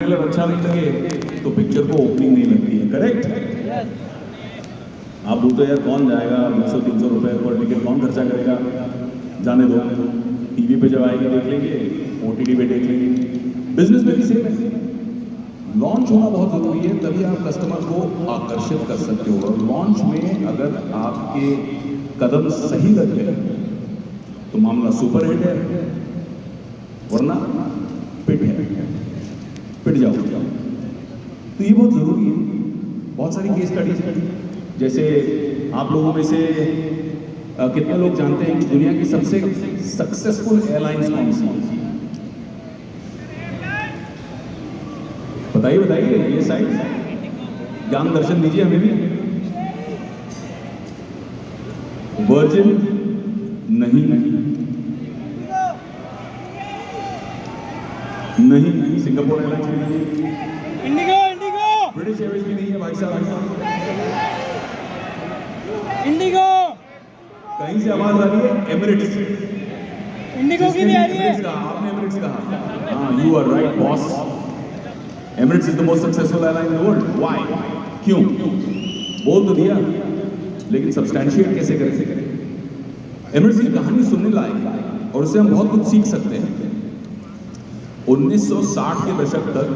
Trailer अच्छा नहीं लगे तो पिक्चर को ओपनिंग नहीं लगती है, करेक्ट? आप बोलते यार कौन जाएगा 200-300 रुपए पर टिकट, कौन खर्चा करेगा, जाने दो, टीवी पे जब आएगी देख लेंगे, ओटीटी पे देख लेंगे। बिजनेस में भी सेम है, लॉन्च होना बहुत जरूरी है, तभी आप कस्टमर को आकर्षित कर सकते हो। और लॉन्च में अगर आपके कदम सही लग गए तो मामला सुपर हिट है, वरना पिट है, पिट जाओ। तो ये बहुत जरूरी है। बहुत सारी केस स्टडीज है, जैसे आप लोगों में से कितने लोग जानते हैं कि दुनिया की सबसे सक्सेसफुल एयरलाइंस कौन सी है? बताइए बताइए, ये साइड ज्ञान दर्शन दीजिए हमें भी। वर्जिन नहीं, नहीं सिंगापुर एयरलाइंस भी नहीं, इंडिगो इंडिगो ब्रिटिश एयरवेज भी नहीं है भाई साहब। इंडिगो कहीं से आवाज आ रही है, एमिरेट्स। इंडिगो की भी आ रही है। आपने एमिरेट्स कहा, हाँ you are right boss. Emirates is the most successful airline in the world. Why? क्यों? बोल तो दिया, लेकिन सब्सटैंशिएट कैसे करें? एमिरेट्स की कहानी सुनने लायक है और उससे हम बहुत कुछ सीख सकते हैं। 1960 के दशक तक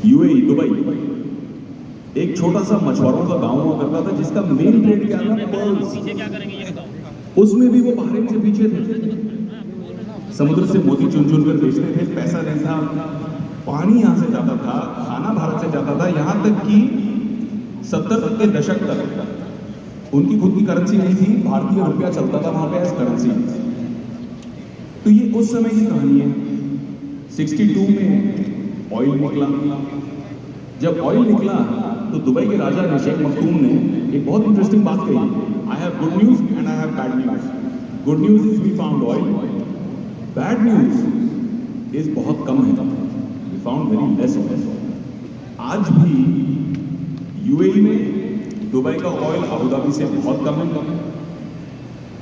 यूएई दुबई एक छोटा सा मछुआरों का गांव हुआ करता था, जिसका मेन ट्रेड क्या था? पर्ल्स। उसमें भी वो बहरीन से पीछे थे। समुद्र से मोती चुन चुन कर बेचते थे, पैसा नहीं था, पानी यहां से जाता था, खाना भारत से जाता था, यहां तक कि 70 के दशक तक उनकी खुद की करेंसी नहीं थी, भारतीय रुपया चलता था वहां पे एज करेंसी। तो ये उस समय की कहानी है। 62 में ऑयल निकला। जब ऑयल निकला तो दुबई के राजा शेख मखदूम ने एक बहुत इंटरेस्टिंग बात कही, I have good news and I have bad news. Good news is we found oil, bad news is बहुत कम है, we found very less oil. आज भी यूएई में दुबई का ऑयल अबू धाबी से बहुत कम है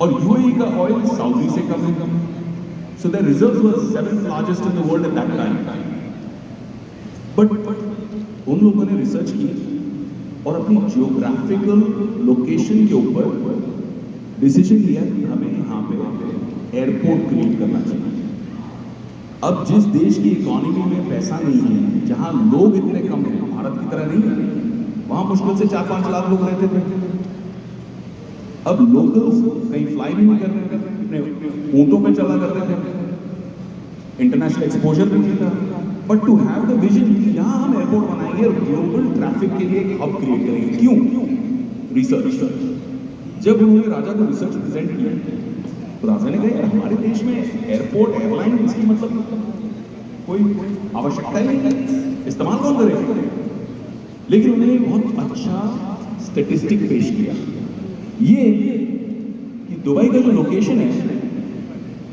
और यूएई का ऑयल सऊदी से कम है। So their reserves were 7th largest in the world at that time. But उन लोगों ने रिसर्च की और अपनी जियोग्राफिकल लोकेशन के ऊपर डिसीजन लिया कि हमें यहाँ पे एयरपोर्ट क्रिएट करना चाहिए। अब जिस देश की इकोनॉमी में पैसा नहीं है, जहाँ लोग इतने कम हैं, भारत की तरह नहीं है, वहाँ मुश्किल से 4-5 लाख लोग रहते थे। अब लोकल्स कहीं फ्लाई भी नहीं कर रहे थे, अपने ऊंटों पे चला करते थे, इंटरनेशनल एक्सपोजर भी नहीं था। But to have the vision कि यहाँ हम एयरपोर्ट बनाएंगे और ग्लोबल ट्रैफिक के लिए एक हब क्रिएट करेंगे। क्यों? रिसर्च। जब उन्होंने राजा को रिसर्च प्रेजेंट किया तो राजा ने कहा हमारे देश में एयरपोर्ट एयरलाइन इसकी मतलब कोई आवश्यकता ही नहीं है, इस्तेमाल कौन करेगा? लेकिन उन्होंने बहुत अच्छा स्टैटिस्टिक पेश किया, ये कि दुबई का जो लोकेशन है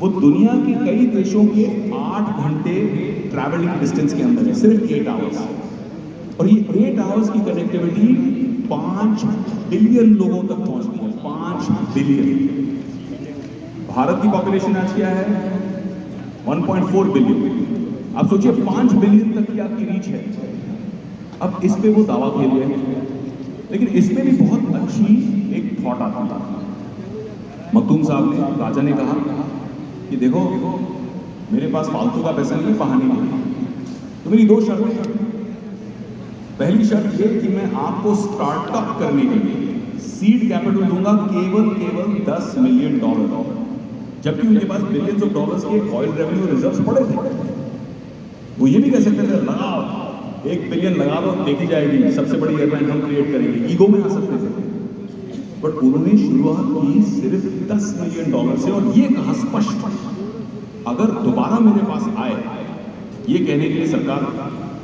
वो दुनिया के कई देशों के 8 घंटे ट्रैवलिंग डिस्टेंस के अंदर है, सिर्फ 8 आवर्स। और ये 8 आवर्स की कनेक्टिविटी 5 बिलियन लोगों तक पहुंचती है, 5 बिलियन। भारत की पॉपुलेशन आज क्या है? 1.4 बिलियन। आप सोचिए 5 बिलियन तक की आपकी रीच है। अब इस पे वो दावा खेल रहे हैं, लेकिन इसमें भी बहुत अच्छी एक थॉट आता था। मखदूम साहब ने, राजा ने कहा कि देखो मेरे पास फालतू का पैसा नहीं है, बहाने नहीं, तो मेरी 2 शर्तें हैं। पहली शर्त ये कि मैं आपको स्टार्टअप करने के लिए सीड कैपिटल दूंगा, केवल $10 मिलियन, जबकि उनके पास बिलियंस ऑफ डॉलर्स के ऑयल रेवेन्यू रिजर्व्स पड़े थे। वो ये भी कह सकते थे लगाओ 1 बिलियन लगा दो, देखी जाएगी, सबसे बड़ी एयरलाइन हम क्रिएट करेंगे, ईगो में आ सकते थे। बट उन्होंने शुरुआत की सिर्फ $10 मिलियन से और ये कहा स्पष्ट, अगर दोबारा मेरे पास आए, ये कहने के लिए सरकार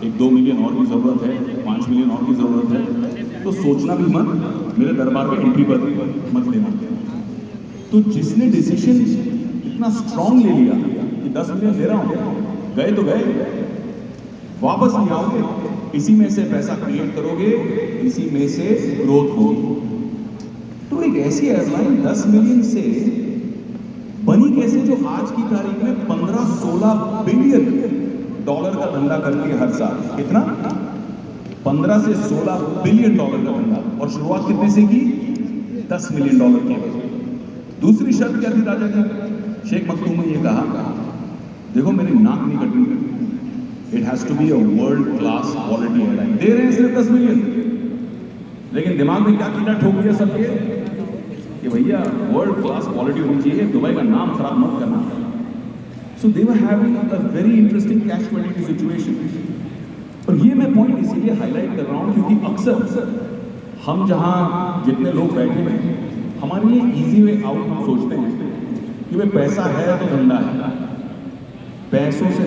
1-2 मिलियन और की जरूरत है, 5 मिलियन और की जरूरत है, तो सोचना भी मत, मेरे दरबार में एंट्री पर मत लेना। तो जिसने डिसीजन इतना स्ट्रांग ले लिया कि 10 मिलियन ले रहा हूं, गए तो गए, वापस नहीं आओगे, इसी में से पैसा क्रिएट करोगे, इसी में से ग्रोथ होगी। तो एक ऐसी एयरलाइन 10 मिलियन से बनी कैसे जो आज की तारीख में 15-16 बिलियन डॉलर का धंधा करती है हर साल। कितना? 15 से 16 बिलियन डॉलर का धंधा। और शुरुआत कितने से की? 10 मिलियन डॉलर की। दूसरी शर्त क्या थी राजा की? शेख मखदूम ने ये कहा, देखो मेरी नाक नहीं कटनी, it has to be a world class quality airline. दे रहे हैं सिर्फ 10 मिलियन, लेकिन दिमाग में क्या कीड़ा ठोक दिया सबके कि भैया वर्ल्ड क्लास क्वालिटी होनी चाहिए, दुबई का नाम खराब मत करना। So they were having a very interesting catch 22 situation. और ये मैं पॉइंट इसीलिए हाईलाइट कर रहा हूं क्योंकि अक्सर हम जहां जितने लोग बैठे हैं, हमारे लिए इजी वे आउट हम सोचते हैं कि भाई पैसा है तो धंधा है, पैसों से